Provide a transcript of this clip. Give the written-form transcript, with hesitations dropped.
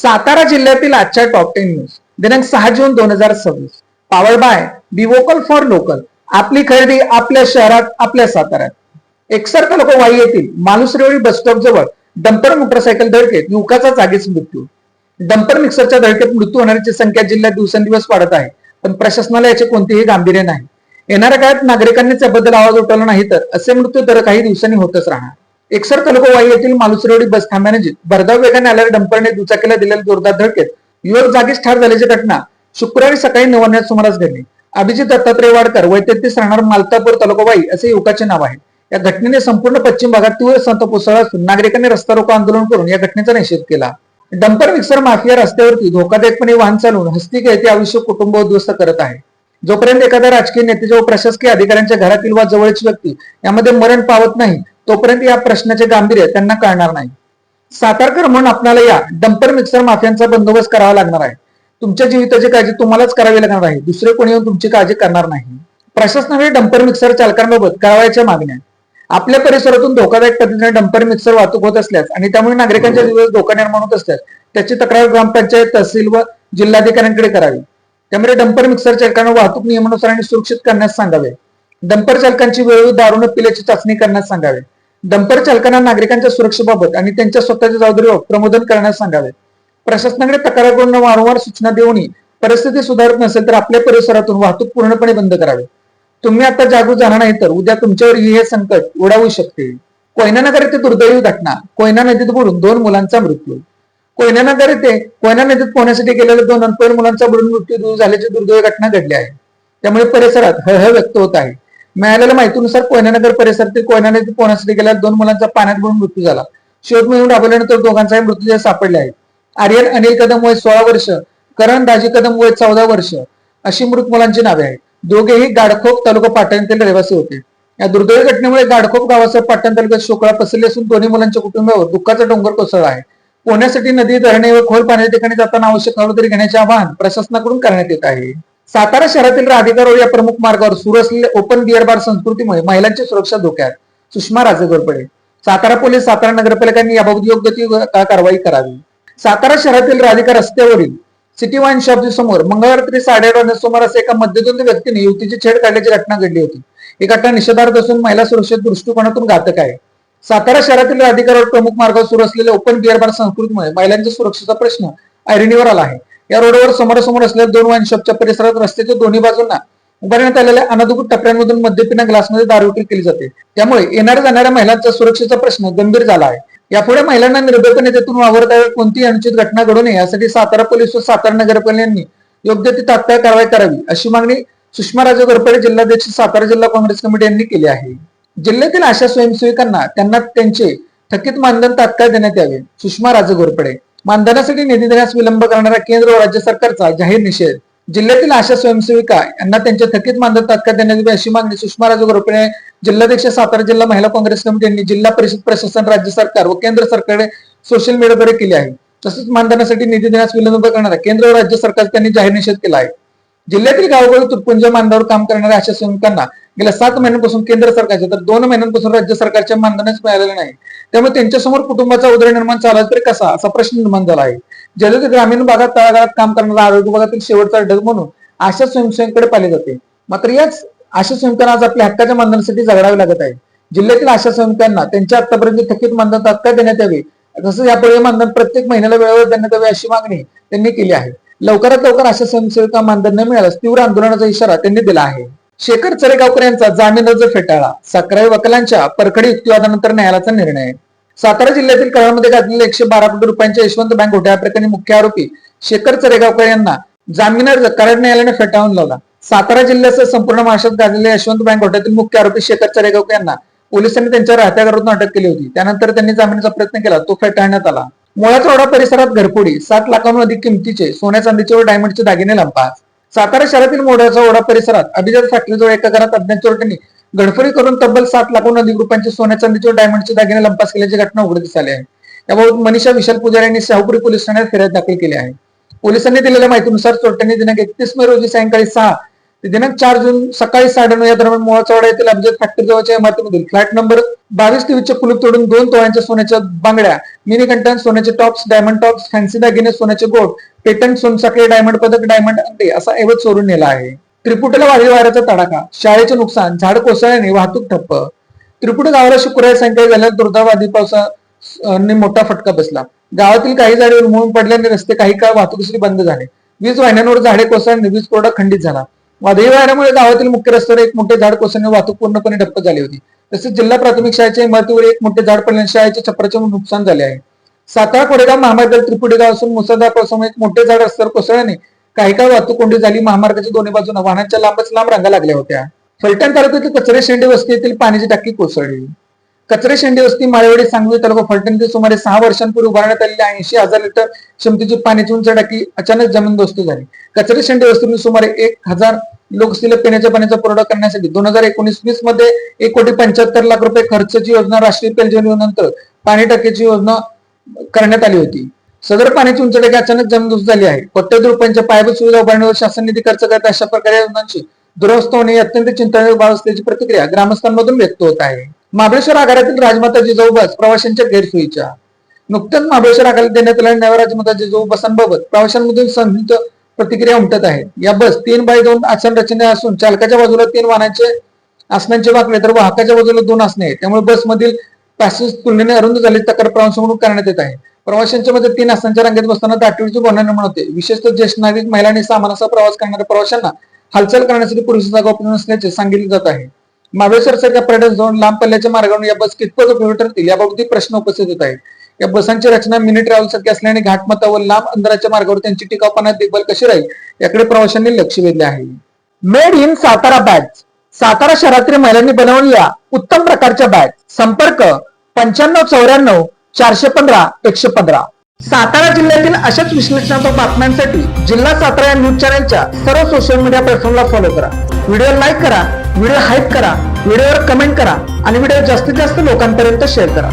सातारा जिल्ह्यातील आजच्या top 10 news दिनांक 6 जून 2026. Power bye be vocal for local. आपली खरेदी आपल्या शहरात, आपल्या साताऱ्यात. एकसर तालुका येथील मालुसरेवाडी बस स्टॉप जवळ डंपर मोटरसायकल धडकेत युवकाचा जागीच मृत्यू. डंपर मिक्सरच्या धडकेत मृत्यू होणाऱ्यांची संख्या जिल्ह्यात दिवसेंदिवस वाढत आहे, पण प्रशासनाला याचे कोणतेही गांभीर्य नाही. येणाऱ्या काळात नागरिकांनी त्याबद्दल आवाज उठवला नाही तर असे मृत्यू दर काही दिवसांनी होतच राहणार. एकसर तालुका येथील मालुसरेवाडी बस थांब्यानजीक भरधाव वेगाने आलेल्या डंपरने दुचाकीला दिलेल्या जोरदार धडकेत युवक जागीच ठार झाल्याची घटना शुक्रवारी सकाळी 9 वाजण्याच्या सुमारास घडली. अभिजित दत्तात्रय वाडकर वय 33 राहणार मालतापूर तालुका वाई असे युवकाचे नाव आहे. या घटनेने संपूर्ण पश्चिम भागात तीव्र संताप उसळला असून नागरिकांनी रस्ता रोको आंदोलन करून या घटनेचा निषेध केला. डंपर मिक्सर माफिया रस्त्यावरती धोकादायकपणे वाहन चालवून हस्तीखेळती आयुष्य कुटुंब उद्ध्वस्त करत आहे. जोपर्यंत एखाद्या राजकीय नेत्याच्या व प्रशासकीय अधिकाऱ्यांच्या घरातील वा जवळची व्यक्ती यामध्ये मरण पावत नाही तोपर्यंत या प्रश्नाचे गांभीर्य त्यांना कळणार नाही. सातारकर म्हणून आपल्याला या डंपर मिक्सर माफियांचा बंदोबस्त करावा लागणार आहे. तुमच्या जीविताची काळजी तुम्हालाच करावी लागणार आहे, दुसरे कोणी येऊन तुमची काळजी करणार नाही. प्रशासनाने डंपर मिक्सर चालकांबाबत करावयाच्या मागण्या. आपल्या परिसरातून धोकादायक पद्धतीने डंपर मिक्सर वाहतूक होत असल्यास आणि त्यामुळे नागरिकांच्या जीवास धोका निर्माण होत असल्यास त्याची तक्रार ग्रामपंचायत, तहसील व जिल्हाधिकाऱ्यांकडे करावी. त्यामुळे डंपर मिक्सर चालकांना वाहतूक नियमानुसार आणि सुरक्षित करण्यास सांगावे. डंपर चालकांची वेळोवेळी दारू न पिल्याची चाचणी करण्यास सांगावे. डंपर चालकांना नागरिकांच्या सुरक्षेबाबत आणि त्यांच्या स्वतःच्या जबाबदारीवर प्रबोधन करण्यास सांगावे. प्रशासनाकडे तक्रार करून वारंवार सूचना देऊनही परिस्थिती सुधारत नसेल तर आपल्या परिसरातून वाहतूक पूर्णपणे बंद करावी. तुम्ही आता जागृत झाला नाही तर उद्या तुमच्यावर हे संकट ओढावू शकते. कोयनानगर येथे दुर्दैवी घटना. कोयना नदीत बुडून 2 मुलांचा मृत्यू. कोयनानगर येथे कोयना नदीत पोहण्यासाठी गेलेल्या 2 अल्पवयीन मुलांचा बुडून मृत्यू झाल्याची दुर्दैवी घटना घडली आहे. त्यामुळे परिसरात हळहळ व्यक्त होत आहे. मिळालेल्या माहितीनुसार कोयनानगर परिसरातील कोयना नदीत पोहण्यासाठी गेलेल्या 2 मुलांचा पाण्यात बुडून मृत्यू झाला. शोध मोहीम राबवल्यानंतर दोघांचाही मृतदेह सापडले आहेत. आर्यन अनिल कदम वय 16 वर्ष, करण दाजी कदम वय 14 वर्ष अशी मृत मुलांची नावे आहेत. दोघेही गाडखोप तालुका पाटण येथील रहिवासी होते. या दुर्दैवी घटनेमुळे गाडखोप गावासह पाटण तालुक्यात शोकळा पसरली असून दोन्ही मुलांच्या कुटुंबावर दुःखाचा डोंगर कोसळला आहे. पोहण्यासाठी नदी, धरणे व खोल पाण्याच्या ठिकाणी जाताना आवश्यक खबरदारी घेण्याचे आवाहन प्रशासनाकडून करण्यात येत आहे. सातारा शहरातील राधिका रोड या प्रमुख मार्गावर सुरू असलेल्या ओपन बिअर बार संस्कृतीमुळे महिलांची सुरक्षा धोक्यात. सुषमा राजेगोरपडे. सातारा पोलीस, सातारा नगरपालिकांनी याबाबत योग्य ती कारवाई करावी. सातारा शहरातील राधिका रस्त्यावरील सिटी वाईन शॉप समोर मंगळवार रात्री 8:30 वाजता सुमारास एका मध्यद्वंदी व्यक्तीने युवतीची छेड काढल्याची घटना घडली होती. ही घटना निषेधार्ह असून महिला सुरक्षेच्या दृष्टिकोनातून घातक आहे. सातारा शहरातील राधिका रोड प्रमुख मार्गावर सुरू असलेल्या ओपन बिअर बार संस्कृतीमुळे महिलांच्या सुरक्षेचा प्रश्न ऐरणीवर आला आहे. या रोडवर समोरासमोर असलेल्या 2 वाईन शॉपच्या परिसरात रस्त्याच्या दोन्ही बाजूंना उभारण्यात आलेल्या अनधिकृत टपऱ्यांमधून मद्य पिण्या ग्लासमध्ये दारू विक्री केली जाते. त्यामुळे येणाऱ्या जाणाऱ्या महिलांचा सुरक्षेचा प्रश्न गंभीर झाला आहे. यापुढे महिलांना निर्भयपणे तेथून वावरता येईल, कोणतीही अनुचित घटना घडू नये यासाठी सातारा पोलीस व सातारा नगरपालिकांनी योग्य ती तात्काळ कारवाई करावी अशी मागणी सुषमा राजेगोरपडे, जिल्हाध्यक्ष, सातारा जिल्हा काँग्रेस कमिटी यांनी केली आहे. जिल्ह्यातील आशा स्वयंसेविकांना त्यांना त्यांचे थकीत मानधन तात्काळ देण्यात यावे. सुषमा राजेगोरपडे. मानधनासाठी निधी देण्यास विलंब करणाऱ्या केंद्र व राज्य सरकारचा जाहीर निषेध. जिल्ह्यातील आशा स्वयंसेविका यांना त्यांचे थकीत मानधन तात्काळ देण्यात यावे अशी मागणी सुषमा राजेगोरपडे, जिल्हाध्यक्ष, सातारा जिल्हा महिला काँग्रेस कमिटी यांनी जिल्हा परिषद प्रशासन, राज्य सरकार व केंद्र सरकारकडे सोशल मीडियाद्वारे केली आहे. तसेच मानधनासाठी निधी देण्यास विलंब करणाऱ्या केंद्र व राज्य सरकार त्यांनी जाहीर निषेध केला आहे. जिल्ह्यातील गावोगावी तुटपुंज मानधनावर काम करणाऱ्या आशा स्वयंसेविकांना गेल्या 7 महिन्यांपासून केंद्र सरकारच्या तर 2 महिन्यांपासून राज्य सरकारच्या मानधनच मिळालेले नाही. त्यामुळे त्यांच्यासमोर कुटुंबाचा उदरनिर्माण चालवला तरी कसा असा प्रश्न निर्माण झाला आहे. जिल्ह्यातील ग्रामीण भागात, तळागाळात काम करणारा आरोग्य विभागातील शेवटचा ढग म्हणून आशा स्वयंसेवकांकडे पाहिले जाते. मात्र याच आशा स्वयंसेवकांना आज आपल्या हक्काच्या मानधनासाठी झगडावे लागत आहे. जिल्ह्यातील आशा स्वयंसेवकांना त्यांच्या आतापर्यंत थकीत मानधन तात्काळ देण्यात यावे, तसंच यापुढे मानधन प्रत्येक महिन्याला वेळेवर देण्यात यावे अशी मागणी त्यांनी केली आहे. लवकरात लवकर आशा स्वयंसेविका मानधन न मिळाल्यास तीव्र आंदोलनाचा इशारा त्यांनी दिला आहे. शेखर चरेगावकर यांचा जामीन अर्ज फेटाळला. 11 वकिलांच्या परखडी युक्तिवादानंतर न्यायालयाचा निर्णय. सातारा जिल्ह्यातील कराडमध्ये गाजलेल्या 112 कोटी रुपयांच्या यशवंत बँक घोटाळ्या प्रकरणी मुख्य आरोपी शेखर चरेगावकर यांना जामीन अर्ज कराड न्यायालयाने फेटाळून लावला. सातारा जिल्ह्यासह संपूर्ण महाराष्ट्रात गाजलेल्या यशवंत बँक घोटाळ्यातील मुख्य आरोपी शेखर चरेगावकर यांना पोलिसांनी त्यांच्या राहत्या घरातून अटक केली होती. त्यानंतर त्यांनी जामिनाचा प्रयत्न केला, तो फेटाळण्यात आला. मोळाचोडा परिसरात घरफोडी. 7 लाखांहून अधिक किमतीचे सोन्या चांदीचे व डायमंडचे दागिने लंपास. सातारा शहरातील मोळाचा ओढा परिसरात अभिजात फॅक्टरीजवळ एका घरात अज्ञात चोरट्यांनी घरफोडी करून तब्बल 7 लाखांहून अधिक रुपयांचे सोन्या चांदीचे व डायमंडचे दागिने लंपास केल्याची घटना उघडकीस आली आहे. याबाबत मनीषा विशाल पुजारी यांनी शाहूपुरी पोलीस ठाण्यात फिर्याद दाखल केली आहे. पोलिसांनी दिलेल्या माहितीनुसार चोरट्यांनी दिनांक 31 मे रोजी सायंकाळी 6 ते दिनांक 4 जून सकाळी 9:30 या दरम्यान मोळाचोडा येथील अभिजात फॅक्टरी जवळच्या इमारतीमधील फ्लॅट नंबर 22 तेवीसचे कुलूप तोडून 2 तोळ्यांच्या सोन्याच्या बांगड्या, मिनी कंटन, सोन्याचे टॉप्स, डायमंड टॉप्स, फॅन्सी दागिने, सोन्याचे गोट, पेटंट, सोनसाखळी, डायमंड पदक, डायमंड अंगठी असा ऐवज चोरून नेला आहे. त्रिपुटीला वादळी वाऱ्याचा तडाखा, शाळेचे नुकसान, झाड कोसळल्याने वाहतूक ठप्प. त्रिपुटी गावाला शुक्रवारी सायंकाळी झालेल्या दुर्दैवी पावसाने मोठा फटका बसला. गावातील काही झाडे उन्मळून पडल्याने रस्ते काही काळ वाहतुकीसाठी बंद झाले. वीज वाहिन्यांवर झाडे कोसळल्याने वीज पुरवठा खंडित झाला. वादळी वाऱ्यामुळे गावातील मुख्य रस्त्यावर एक मोठे झाड कोसळल्याने वाहतूक पूर्णपणे ठप्प झाली होती. तसेच जिल्हा प्राथमिक शाळेच्या इमारतीवर एक मोठे झाड पडल्याने शाळेच्या छपराचे नुकसान झाले आहे. सातारा कोरेगाव महामार्गावर त्रिपुटी गाव असून मुसळधार पावसामुळे एक मोठे झाड रस्त्यावर कोसळल्याने काही काळ वाहतूक कोंडी झाली. महामार्गाच्या दोन्ही बाजूने वाहनांच्या लांबच लांब रांगा लागल्या होत्या. फलटण तालुक्यातील कचरे शेंडे वस्ती येथील पाण्याची टाकी कोसळली. कचरे शेंडे वस्ती माळेवाडी सांगवी तालुका फलटण येथे सुमारे 6 वर्षांपूर्वी उभारण्यात आलेली 80,000 लिटर क्षमतेची पाण्याची उंच टाकी अचानक जमीनदोस्त झाली. कचरे शेंडे वस्तीतून सुमारे 1,000 लोकसलेला पिण्याच्या पाण्याचा पुरवठा करण्यासाठी 2019-20 मध्ये 1,75,00,000 रुपये खर्चाची योजना राष्ट्रीय पेयजल योजनेनंतर पाणी टाकीची योजना करण्यात आली होती. सदर पाण्याची उंच टाकी अचानक जमीनदोस्त झाली आहे. कोट्यवधी रुपयांच्या पायाभूत सुविधा उभारण्यावर शासन निधी खर्च करत अशा प्रकारे योजनांची दुरवस्था होणे अत्यंत चिंताजनक बाब असल्याची प्रतिक्रिया ग्रामस्थांमधून व्यक्त होत आहे. महाबळेश्वर आगारातील राजमाता जिजाऊ बस प्रवाशांच्या गैरसोयीच्या. नुकत्याच महाबळेश्वर आगारात देण्यात आलेल्या नव्या राजमाता जिजाऊ बसांबाबत प्रवाशांमधून संमिश्र प्रतिक्रिया उमटत आहे. या बस 3x2 आसन रचना असून चालकाच्या बाजूला 3 वाहनांचे आसनांचे वाकडे तर वाहकाच्या बाजूला 2 आसने आहेत. त्यामुळे बसमधील पॅसेंजर तुलनेने अरुंद झाल्याची तक्रार प्रवाशांकडून करण्यात येत आहे. प्रवाशांच्या मध्ये 3 आसनांच्या रांगेत बसताना दाटीवरची गोंधळ निर्माण होते. विशेषतः ज्येष्ठ नागरिक, महिला आणि सामानासह प्रवास करणाऱ्या प्रवाशांना हालचाल करण्यासाठी पुरेशी जागा उपलब्ध नसल्याचे सांगितले जात आहे. महाबळेश्वर सारख्या पर्यटन झोन लांब पल्ल्याच्या मार्गावरून या बस कितपत उपयोगी ठरतील याबाबत प्रश्न उपस्थित होत आहेत. या बसांची रचना मिनी ट्रॅव्हल सारखी असल्याने घाटमाथा व लांब अंतराच्या मार्गावर त्यांची टिकाऊपणा देखभाल कशी राहील याकडे प्रवाशांनी लक्ष वेधले आहे. Made in Satara bag. Satara शहरातील महिलांनी बनवलेल्या उत्तम प्रकारच्या बॅग. संपर्क 9594 415 115. सातारा जिल्ह्यातील अशाच विश्लेषणात्मक बातम्यांसाठी जिल्हा सातारा या न्यूज चॅनलच्या सर्व सोशल मीडिया प्लॅटफॉर्मला फॉलो करा. व्हिडिओ लाईक करा, व्हिडिओ हाईप करा, व्हिडिओवर कमेंट करा आणि व्हिडिओ जास्तीत जास्त लोकांपर्यंत शेअर करा.